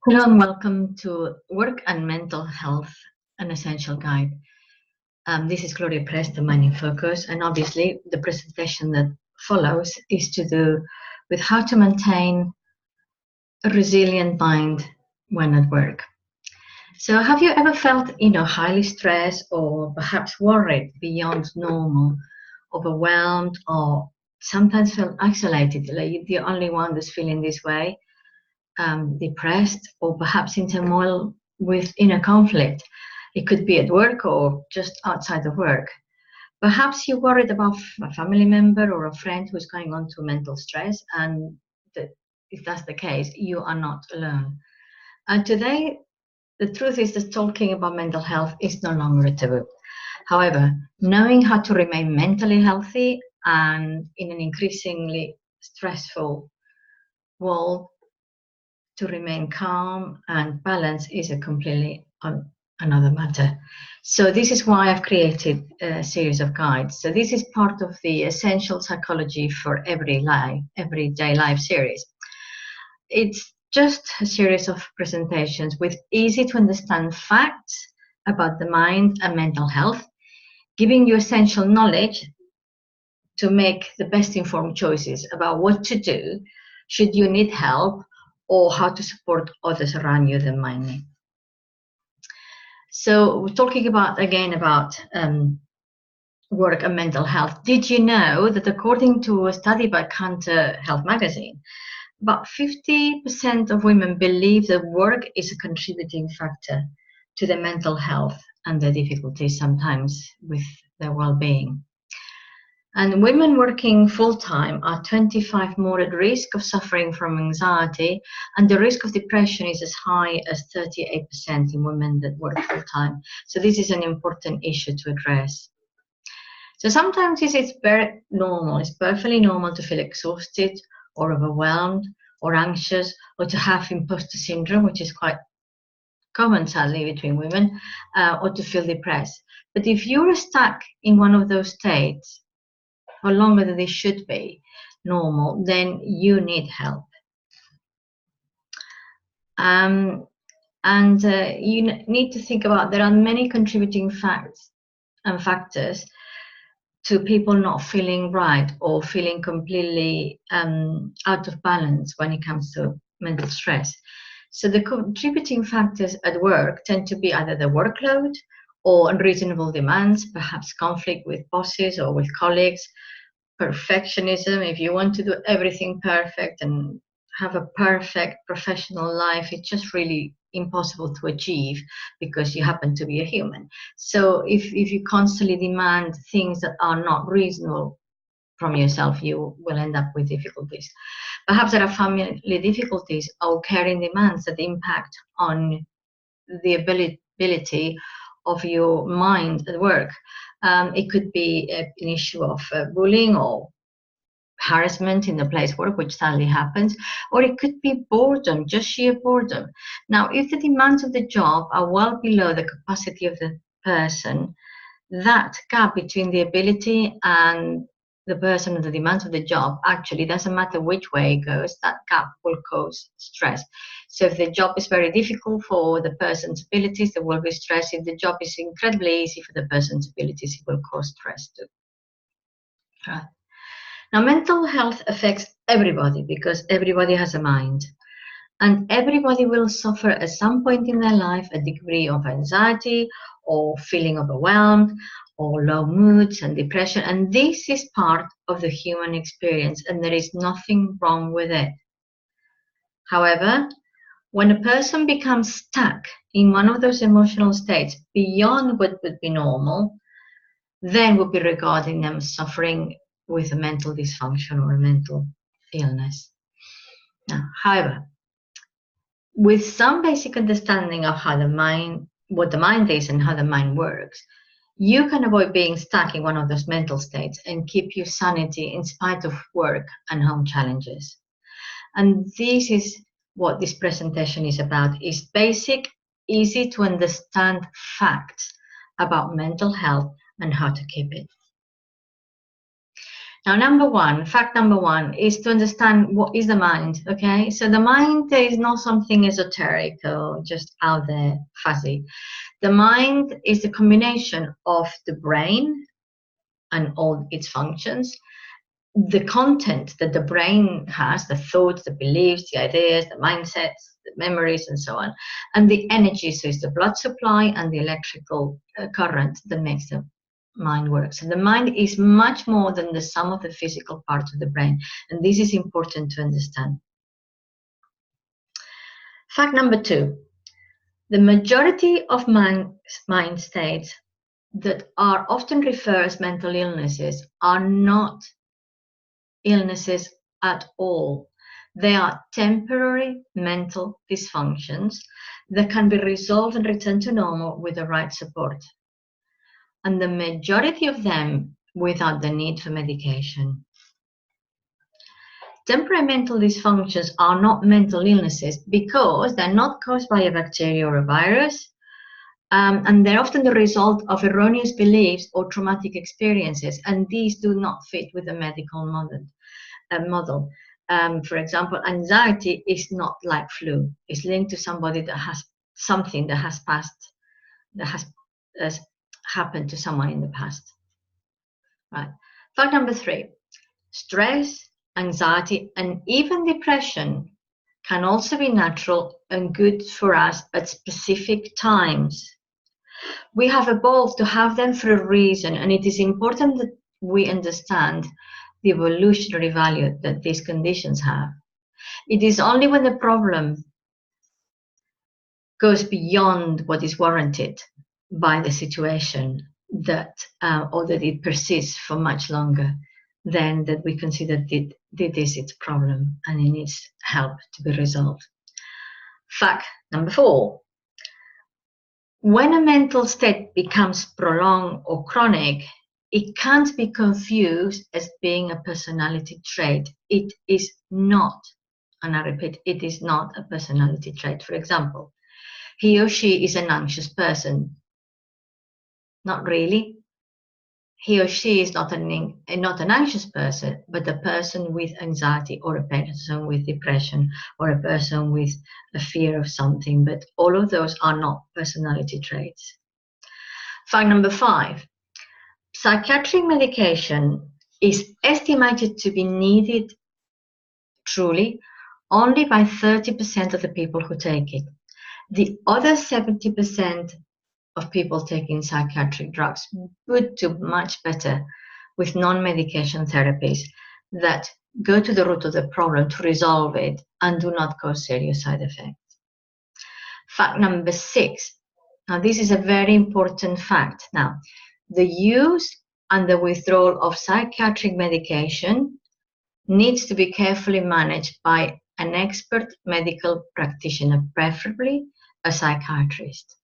Hello and welcome to Work and Mental Health, an Essential Guide. This is Gloria Press, the Mind in Focus, and obviously the presentation that follows is to do with how to maintain a resilient mind when at work. So have you ever felt, highly stressed or perhaps worried beyond normal, overwhelmed, or sometimes felt isolated, like you're the only one that's feeling this way? Depressed, or perhaps in turmoil with inner conflict. It could be at work or just outside of work. Perhaps you're worried about a family member or a friend who's going on to mental stress, and if that's the case, you are not alone. And today, the truth is that talking about mental health is no longer a taboo. However, knowing how to remain mentally healthy and in an increasingly stressful world, to remain calm and balanced is a completely another matter. So this is why I've created a series of guides. So this is part of the Essential Psychology for Everyday Life series. It's just a series of presentations with easy to understand facts about the mind and mental health, giving you essential knowledge to make the best informed choices about what to do should you need help or how to support others around you that might need. So we're talking about work and mental health. Did you know that according to a study by Cancer Health magazine, about 50% of women believe that work is a contributing factor to their mental health and their difficulties sometimes with their well-being. And women working full-time are 25 more at risk of suffering from anxiety, and the risk of depression is as high as 38% in women that work full-time. So this is an important issue to address. So sometimes it's very normal, it's perfectly normal to feel exhausted or overwhelmed or anxious, or to have imposter syndrome, which is quite common sadly between women, or to feel depressed. But if you're stuck in one of those states for longer than they should be normal, then you need help. You need to think about there are many contributing factors to people not feeling right or feeling completely out of balance when it comes to mental stress. So the contributing factors at work tend to be either the workload or unreasonable demands, perhaps conflict with bosses or with colleagues, perfectionism. If you want to do everything perfect and have a perfect professional life, it's just really impossible to achieve because you happen to be a human. So if you constantly demand things that are not reasonable from yourself, you will end up with difficulties. Perhaps there are family difficulties or caring demands that impact on the ability of your mind at work. It could be an issue of bullying or harassment in the place work, which sadly happens, or it could be boredom, just sheer boredom. Now, if the demands of the job are well below the capacity of the person, that gap between the ability and the person and the demands of the job, actually doesn't matter which way it goes, that gap will cause stress. So if the job is very difficult for the person's abilities, there will be stress. If the job is incredibly easy for the person's abilities, it will cause stress too. Now, mental health affects everybody because everybody has a mind. And everybody will suffer at some point in their life a degree of anxiety or feeling overwhelmed or low moods and depression. And this is part of the human experience, and there is nothing wrong with it. However, when a person becomes stuck in one of those emotional states beyond what would be normal, then we'll be regarding them as suffering with a mental dysfunction or a mental illness. Now, however, with some basic understanding of how what the mind is and how the mind works, you can avoid being stuck in one of those mental states and keep your sanity in spite of work and home challenges. And this is what this presentation is about, is basic, easy to understand facts about mental health and how to keep it. Now, fact number one is to understand what is the mind, okay? So the mind is not something esoteric or just out there, fuzzy. The mind is the combination of the brain and all its functions, the content that the brain has, the thoughts, the beliefs, the ideas, the mindsets, the memories, and so on, and the energy, so it's the blood supply and the electrical current that makes the mind work. So the mind is much more than the sum of the physical parts of the brain, and this is important to understand. Fact number two, the majority of mind states that are often referred as mental illnesses are not illnesses at all. They are temporary mental dysfunctions that can be resolved and returned to normal with the right support. And the majority of them without the need for medication. Temporary mental dysfunctions are not mental illnesses because they're not caused by a bacteria or a virus, and they're often the result of erroneous beliefs or traumatic experiences, and these do not fit with the medical model. For example, anxiety is not like flu. It's linked to somebody that has something that has passed, that has happened to someone in the past. Right. Fact number three, stress, anxiety, and even depression can also be natural and good for us at specific times. We have evolved to have them for a reason, and it is important that we understand the evolutionary value that these conditions have. It is only when the problem goes beyond what is warranted by the situation that, or that it persists for much longer, then that we consider that this is its problem and it needs help to be resolved. Fact number four, when a mental state becomes prolonged or chronic, it can't be confused as being a personality trait. It is not, and I repeat, it is not a personality trait. For example, he or she is an anxious person. Not really. He or she is not an anxious person, but a person with anxiety, or a person with depression, or a person with a fear of something. But all of those are not personality traits. Fact number five, psychiatric medication is estimated to be needed truly only by 30% of the people who take it. The other 70% of people taking psychiatric drugs would do much better with non-medication therapies that go to the root of the problem to resolve it and do not cause serious side effects. Fact number six. Now, this is a very important fact. Now, the use and the withdrawal of psychiatric medication needs to be carefully managed by an expert medical practitioner, preferably a psychiatrist.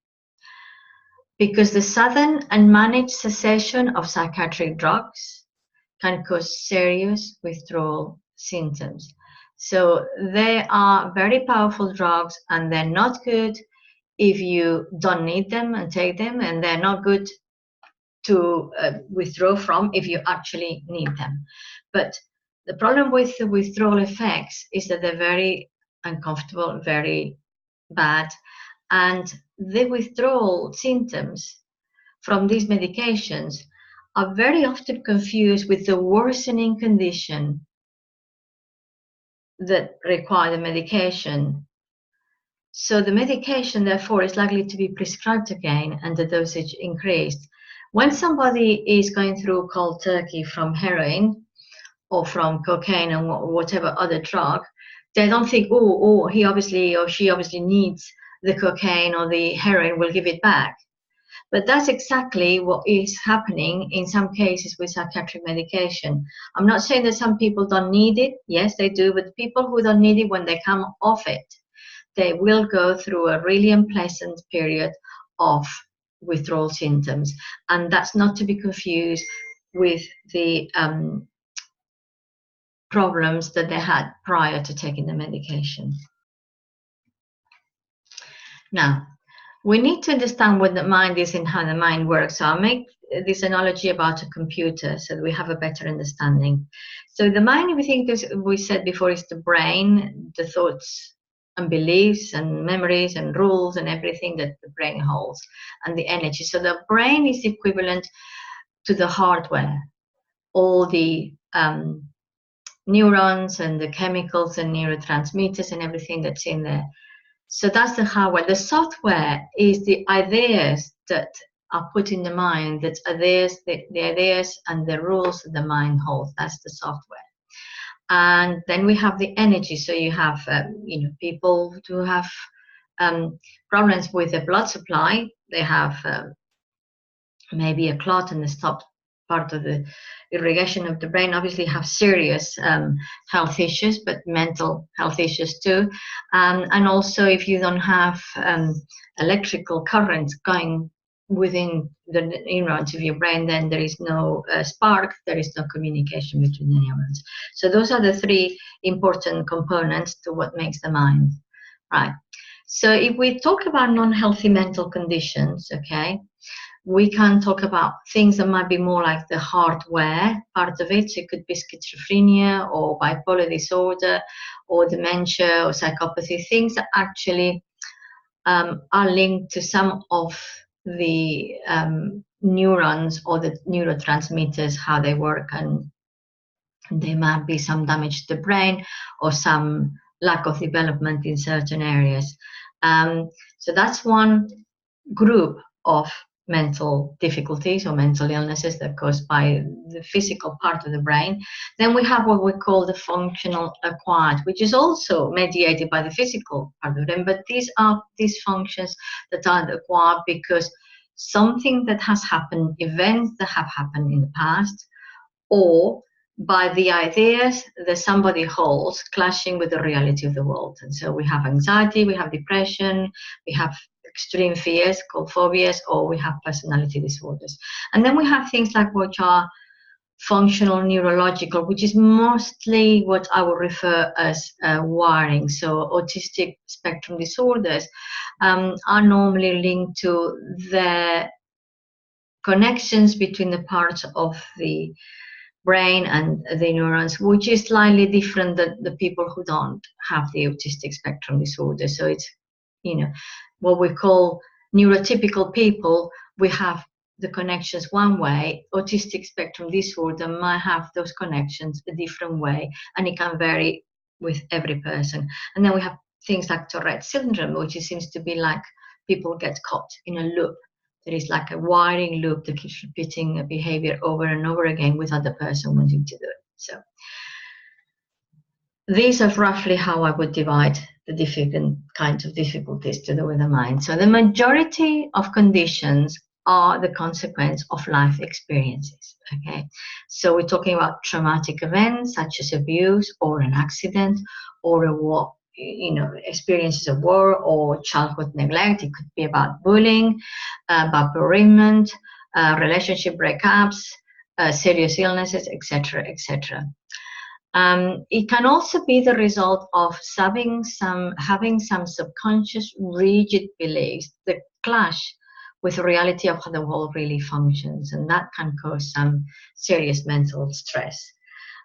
Because the sudden unmanaged cessation of psychiatric drugs can cause serious withdrawal symptoms. So they are very powerful drugs, and they're not good if you don't need them and take them, and they're not good to withdraw from if you actually need them. But the problem with the withdrawal effects is that they're very uncomfortable, very bad, and the withdrawal symptoms from these medications are very often confused with the worsening condition that require the medication. So the medication, therefore, is likely to be prescribed again and the dosage increased. When somebody is going through cold turkey from heroin or from cocaine and whatever other drug, they don't think, oh, he obviously or she obviously needs the cocaine or the heroin, will give it back. But that's exactly what is happening in some cases with psychiatric medication. I'm not saying that some people don't need it. Yes, they do. But people who don't need it, when they come off it, they will go through a really unpleasant period of withdrawal symptoms. And that's not to be confused with the problems that they had prior to taking the medication. Now, we need to understand what the mind is and how the mind works. So I'll make this analogy about a computer so that we have a better understanding. So the mind, we think, as we said before, is the brain, the thoughts and beliefs and memories and rules and everything that the brain holds, and the energy. So the brain is equivalent to the hardware, all the neurons and the chemicals and neurotransmitters and everything that's in there. So that's the hardware. The software is the ideas that are put in the mind, that's ideas, the ideas and the rules that the mind holds. That's the software. And then we have the energy. So you have, people who have problems with the blood supply. They have maybe a clot in the top part of the irrigation of the brain, obviously have serious health issues, but mental health issues too. And also if you don't have electrical currents going within the neurons of your brain, then there is no spark, there is no communication between the neurons. So those are the three important components to what makes the mind, right? So if we talk about non-healthy mental conditions, okay, we can talk about things that might be more like the hardware part of it. So it could be schizophrenia or bipolar disorder or dementia or psychopathy, things that actually are linked to some of the neurons or the neurotransmitters, how they work, and there might be some damage to the brain or some lack of development in certain areas. So that's one group of mental difficulties or mental illnesses that are caused by the physical part of the brain. Then we have what we call the functional acquired, which is also mediated by the physical part of the brain, but these are dysfunctions that are acquired because something that has happened, events that have happened in the past, or by the ideas that somebody holds clashing with the reality of the world. And so we have anxiety, we have depression, we have extreme fears called phobias, or we have personality disorders. And then we have things like which are functional neurological, which is mostly what I would refer as wiring. So autistic spectrum disorders are normally linked to the connections between the parts of the brain and the neurons, which is slightly different than the people who don't have the autistic spectrum disorder. So it's, what we call neurotypical people, we have the connections one way. Autistic spectrum disorder might have those connections a different way, and it can vary with every person. And then we have things like Tourette syndrome, which seems to be like people get caught in a loop. There is like a wiring loop that keeps repeating a behavior over and over again without the person wanting to do it. So these are roughly how I would divide the different kinds of difficulties to do with the mind. So the majority of conditions are the consequence of life experiences, okay? So we're talking about traumatic events such as abuse or an accident or a war, experiences of war or childhood neglect. It could be about bullying, about bereavement, relationship breakups, serious illnesses, etc., etc. It can also be the result of having some subconscious rigid beliefs that clash with the reality of how the world really functions, and that can cause some serious mental stress.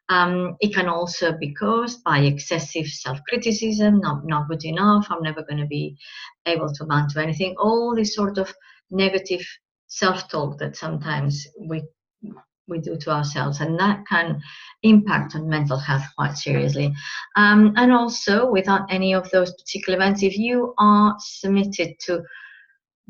It can also be caused by excessive self-criticism, not good enough, I'm never going to be able to amount to anything, all this sort of negative self-talk that sometimes we do to ourselves, and that can impact on mental health quite seriously. And also, without any of those particular events, if you are submitted to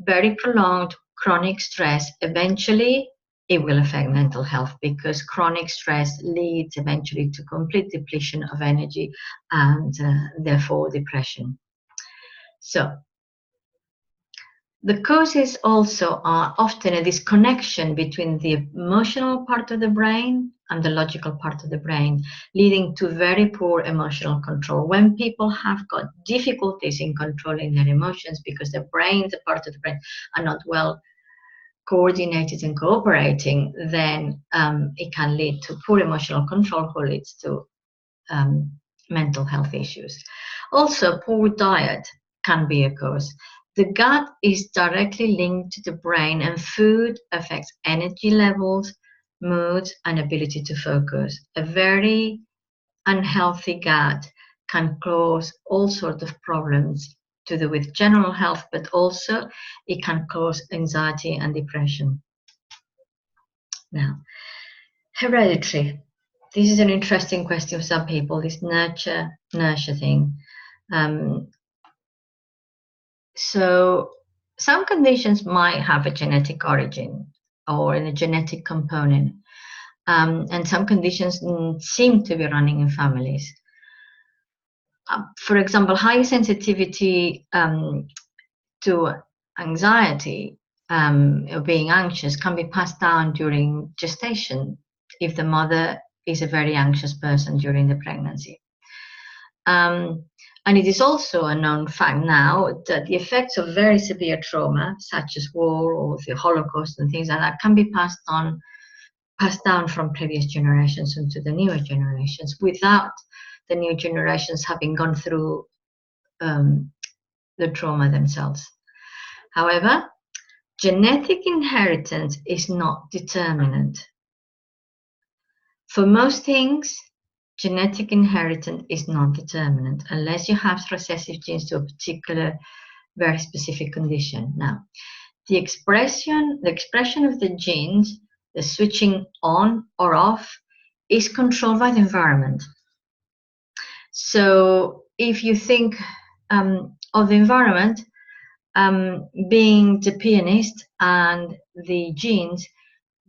very prolonged chronic stress, eventually it will affect mental health, because chronic stress leads eventually to complete depletion of energy and therefore depression. So the causes also are often a disconnection between the emotional part of the brain and the logical part of the brain, leading to very poor emotional control. When people have got difficulties in controlling their emotions because the brain, the part of the brain, are not well coordinated and cooperating, then it can lead to poor emotional control, which leads to mental health issues. Also, poor diet can be a cause. The gut is directly linked to the brain, and food affects energy levels, mood, and ability to focus. A very unhealthy gut can cause all sorts of problems to do with general health, but also it can cause anxiety and depression. Now, hereditary. This is an interesting question for some people, this nurture thing. So some conditions might have a genetic origin or in a genetic component. And some conditions seem to be running in families. For example, high sensitivity to anxiety or being anxious can be passed down during gestation if the mother is a very anxious person during the pregnancy. And it is also a known fact now that the effects of very severe trauma, such as war or the Holocaust and things like that, can be passed down from previous generations into the newer generations without the new generations having gone through the trauma themselves. However, genetic inheritance is not determinant. For most things, genetic inheritance is not determinant unless you have recessive genes to a particular, very specific condition. Now, the expression of the genes, the switching on or off, is controlled by the environment. So if you think of the environment being the pianist and the genes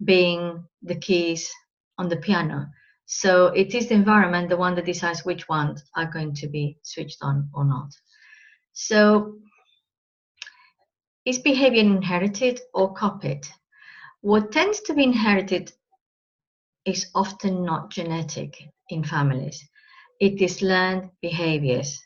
being the keys on the piano. So it is the environment, the one that decides which ones are going to be switched on or not. So is behavior inherited or copied? What tends to be inherited is often not genetic in families. It is learned behaviors.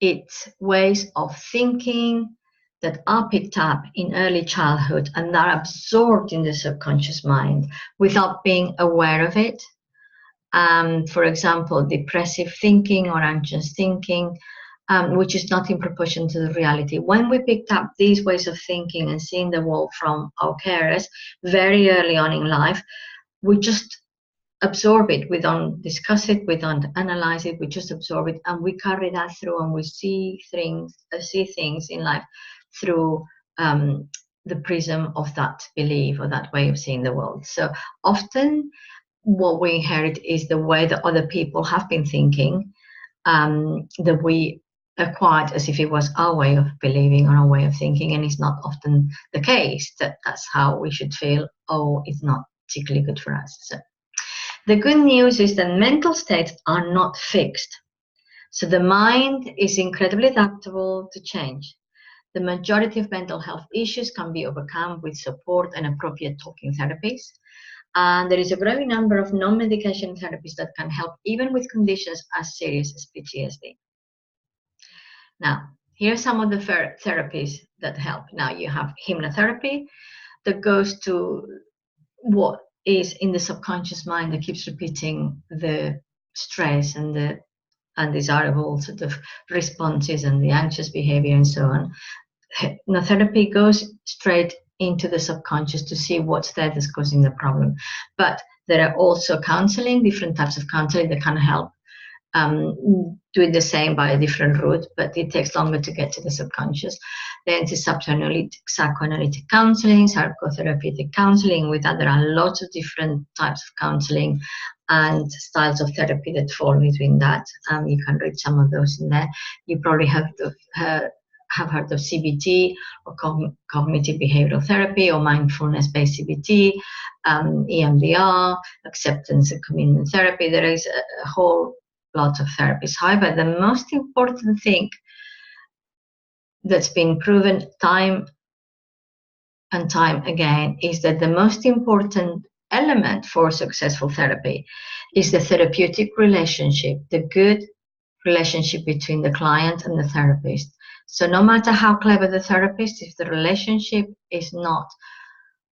It's ways of thinking that are picked up in early childhood and are absorbed in the subconscious mind without being aware of it. For example, depressive thinking or anxious thinking, which is not in proportion to the reality. When we picked up these ways of thinking and seeing the world from our carers very early on in life, we just absorb it. We don't discuss it, we don't analyze it, we just absorb it, and we carry that through, and we see things in life through the prism of that belief or that way of seeing the world. So often what we inherit is the way that other people have been thinking, that we acquired as if it was our way of believing or our way of thinking, and it's not often the case that that's how we should feel. Oh, it's not particularly good for us. So the good news is that mental states are not fixed. So the mind is incredibly adaptable to change. The majority of mental health issues can be overcome with support and appropriate talking therapies. And there is a growing number of non-medication therapies that can help even with conditions as serious as PTSD. Now, here are some of the therapies that help. Now, you have hypnotherapy that goes to what is in the subconscious mind that keeps repeating the stress and the undesirable sort of responses and the anxious behavior and so on. Hypnotherapy goes straight into the subconscious to see what's there that's causing the problem. But there are also counseling, different types of counseling that can help doing the same by a different route, but it takes longer to get to the subconscious. Then there's psychoanalytic counseling, psychotherapeutic counseling. With that, there are lots of different types of counseling and styles of therapy that fall between that. You can read some of those in there. You probably have heard of CBT or cognitive behavioral therapy or mindfulness-based CBT, EMDR, acceptance and commitment therapy. There is a whole lot of therapies. However, the most important thing that's been proven time and time again is that the most important element for successful therapy is the therapeutic relationship, the good relationship between the client and the therapist. So no matter how clever the therapist, if the relationship is not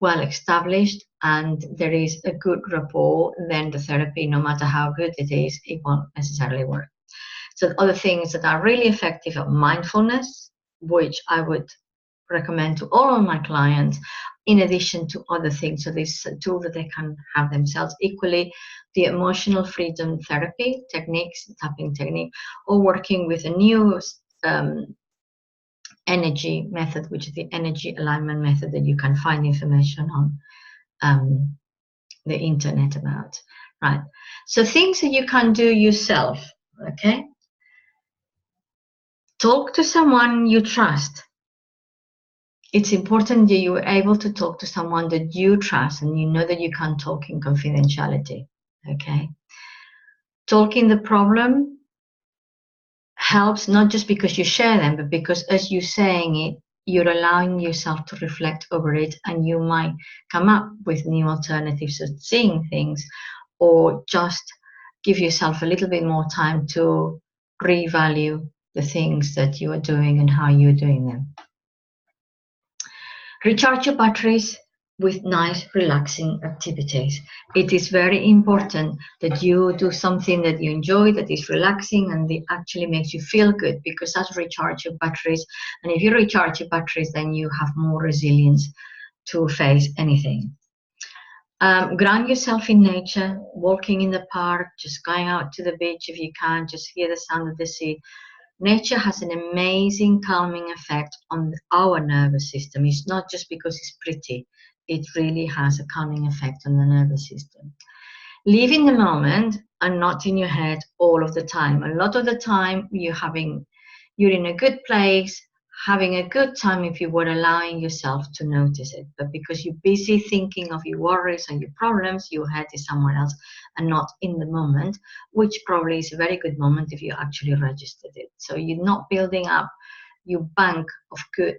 well established and there is a good rapport, then the therapy, no matter how good it is, it won't necessarily work. So other things that are really effective are mindfulness, which I would recommend to all of my clients, in addition to other things. So this tool that they can have themselves. Equally, the emotional freedom therapy techniques, tapping technique, or working with a new energy method, which is the energy alignment method that you can find information on the internet about. Right. So things that you can do yourself. Okay. Talk to someone you trust. It's important that you are able to talk to someone that you trust and you know that you can talk in confidentiality. Okay. Talking the problem helps not just because you share them, but because as you're saying it, you're allowing yourself to reflect over it, and you might come up with new alternatives of seeing things, or just give yourself a little bit more time to revalue the things that you are doing and how you're doing them. Recharge your batteries with nice, relaxing activities. It is very important that you do something that you enjoy, that is relaxing, and that actually makes you feel good, because that recharges your batteries. And if you recharge your batteries, then you have more resilience to face anything. Ground yourself in nature, walking in the park, just going out to the beach if you can, just hear the sound of the sea. Nature has an amazing calming effect on our nervous system. It's not just because it's pretty, it really has a calming effect on the nervous system. Live in the moment and not in your head all of the time. A lot of the time you're in a good place, having a good time if you were allowing yourself to notice it. But because you're busy thinking of your worries and your problems, your head is somewhere else and not in the moment, which probably is a very good moment if you actually registered it. So you're not building up your bank of good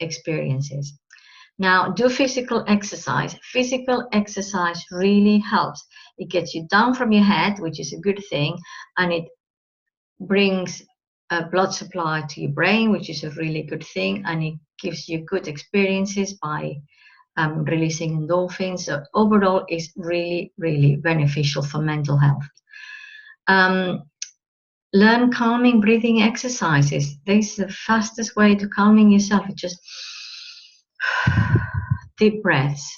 experiences. Now, do physical exercise. Physical exercise really helps. It gets you down from your head, which is a good thing, and it brings a blood supply to your brain, which is a really good thing, and it gives you good experiences by releasing endorphins. So overall, it's really, really beneficial for mental health. Learn calming breathing exercises. This is the fastest way to calming yourself. It's just deep breaths,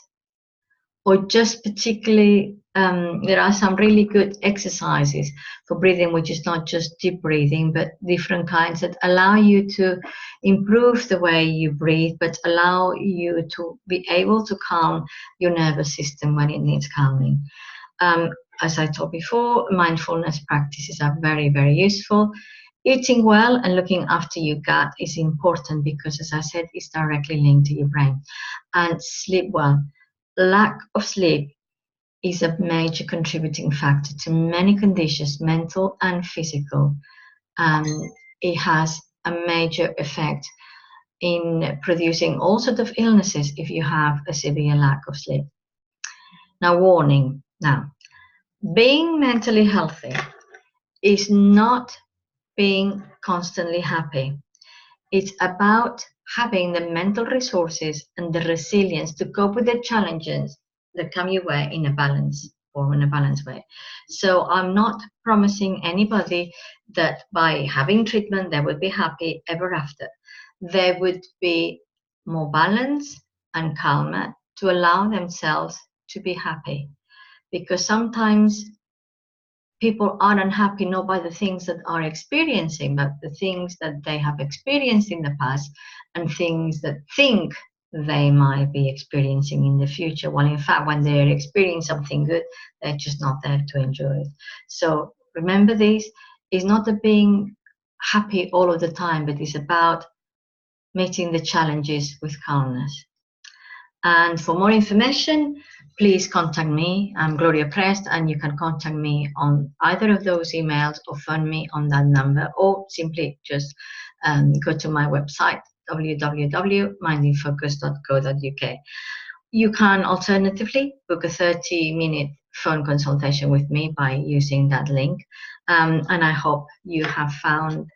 or just particularly there are some really good exercises for breathing, which is not just deep breathing, but different kinds that allow you to improve the way you breathe, but allow you to be able to calm your nervous system when it needs calming. As I told before, mindfulness practices are very, very useful. Eating well and looking after your gut is important because, as I said, it's directly linked to your brain. And sleep well. Lack of sleep is a major contributing factor to many conditions, mental and physical. It has a major effect in producing all sorts of illnesses if you have a severe lack of sleep. Now, warning. Now, being mentally healthy is not being constantly happy. It's about having the mental resources and the resilience to cope with the challenges that come your way in a balance or in a balanced way. So I'm not promising anybody that by having treatment they will be happy ever after. They would be more balanced and calmer to allow themselves to be happy. Because sometimes people are unhappy not by the things that are experiencing, but the things that they have experienced in the past and things that think they might be experiencing in the future. Well, in fact, when they're experiencing something good, they're just not there to enjoy it. So remember, this is not about being happy all of the time, but it's about meeting the challenges with calmness. And for more information, please contact me. I'm Gloria Prest, and you can contact me on either of those emails or phone me on that number, or simply just go to my website, www.mindinfocus.co.uk. You can alternatively book a 30-minute phone consultation with me by using that link. And I hope you have found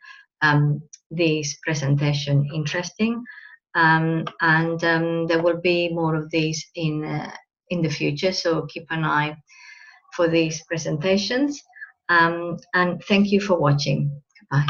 this presentation interesting. There will be more of these in the future, so keep an eye for these presentations, and thank you for watching. Goodbye.